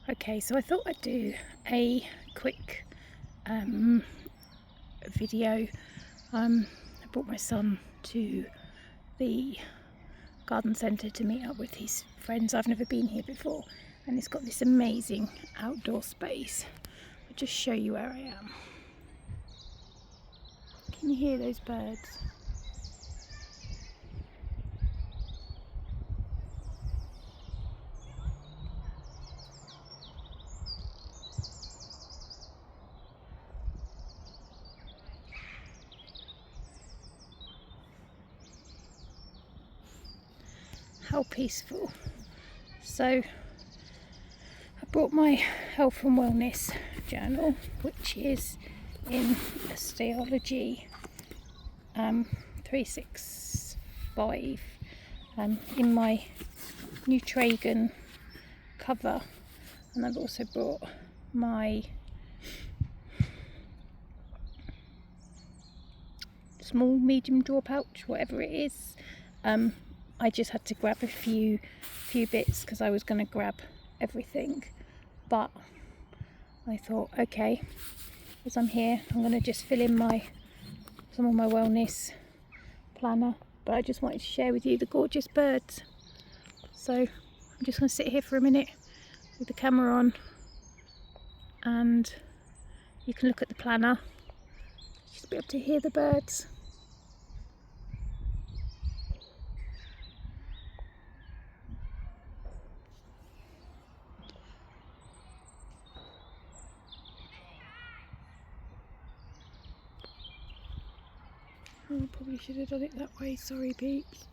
Okay, so I thought I'd do a quick video. I brought my son to the garden centre to meet up with his friends. I've never been here before, and it's got this amazing outdoor space. I'll just show you where I am. Can you hear those birds? How peaceful. So I brought my health and wellness journal, which is in a stalogy 365 in my Nutragan cover, and I've also brought my small medium drawer pouch, whatever it is. I just had to grab a few bits because I was going to grab everything, but I thought, okay, as I'm here, I'm going to just fill in some of my wellness planner. But I just wanted to share with you the gorgeous birds. So I'm just going to sit here for a minute with the camera on, and you can look at the planner, just be able to hear the birds. Oh, probably should have done it that way, sorry peeps.